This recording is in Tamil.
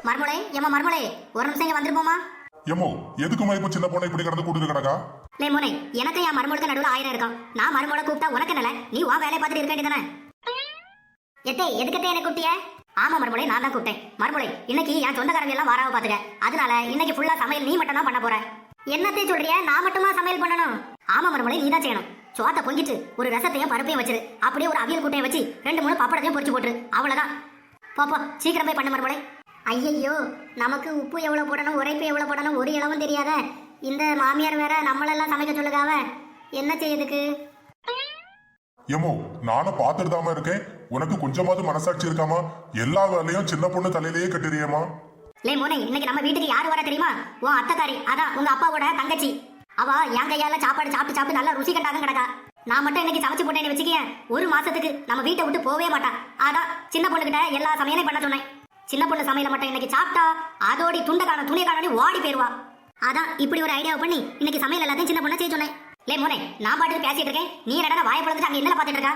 மர்மலை ஏமா மர்மலை ஒரு நிமிஷம் இங்க வந்துருப்போமா? ஏமோ எதுக்குமா இப்ப சின்ன பொண்ணை இப்படி கடந்து கூட்டிட்டு கிடக்கா? லே மோனே, எனக்கு என் மர்மலுக்கு நடுவுல 1000 இருக்கான். நான் மர்மலை கூப்பிட்டா உனக்கு என்னல? நீ வா வேலையை பார்த்துட்டு இருக்க வேண்டியதானே? எத்தே எதுக்கத்தே என்ன கூப்பிட்டிய? ஆமா மர்மலை, நான் தான் கூப்பிட்டேன். மர்மலை, இன்னைக்கு என் சொந்தக்காரங்க எல்லாம் வாராவ பாத்துக்க. அதனால இன்னைக்கு ஃபுல்லா சமையல் நீ மட்டும் தான் பண்ண போற. என்னத்தே சொல்றிய? நான் மட்டுமா சமையல் பண்ணணும்? ஆமா மர்மலை, நீ தான் செய்யணும். சோத்த பொங்கிட்டு ஒரு ரசத்தையும் பருப்பையும் வச்சிரு. அப்படியே ஒரு அவியல் கூட்டையும் வச்சு 2-3 பப்படத்தையும் பொரிச்சு போட்டுரு. அவ்வளவுதான். போ சீக்கிரம் போய் பண்ண மர்மலை. ஐயையோ, நமக்கு உப்பு எவ்வளவு போடணும், உரைப்பு எவ்வளவு போடணும் ஒரு இளவும் தெரியாத இந்த மாமியார் வேற நம்மளெல்லாம் சமைக்க சொல்லுகாவ. என்ன செய்யுதுக்கு? ஏமோ நானும் பார்த்துட்டு தாமா இருக்கேன். உனக்கு கொஞ்சமாவது மனசாட்சி இருக்காமா? எல்லா வேலையும் சின்ன பொண்ணு தலையிலேயே கட்டுறியேமா? லே மோனே, இன்னைக்கு நம்ம வீட்டுக்கு யாரு வர தெரியுமா? உன் அத்தைக்காரி, அதான் உங்க அப்பாவோட தங்கச்சி. அவ என் கையால சாப்பாடு சாப்பிட்டு சாப்பிட்டு நல்லா ருசி கண்டாக கிடக்கா. நான் மட்டும் இன்னைக்கு சமைச்சு போட்டேன்னு வச்சுக்கேன், ஒரு மாசத்துக்கு நம்ம வீட்டை விட்டு போவே மாட்டா. அதான் சின்ன பொண்ணுகிட்ட எல்லா சமையலையும் பண்ண சொன்னேன். சின்ன பொண்ணு சமையல மட்டும் இன்னைக்கு சாப்பிட்டா அதோடி துண்டை காண துணியை காணி ஓடி போயிருவா. அதான் இப்படி ஒரு ஐடியா பண்ணி இன்னைக்கு சமையல் எல்லாத்தையும் சின்ன பொண்ணை செய்ய சொன்னேன். லே மோனே, நான் பாட்டுக்கு பேசிட்டு இருக்கேன், நீ என்னடா வாயை பழந்துட்டு அங்க என்ன பாத்துட்டு இருக்கா?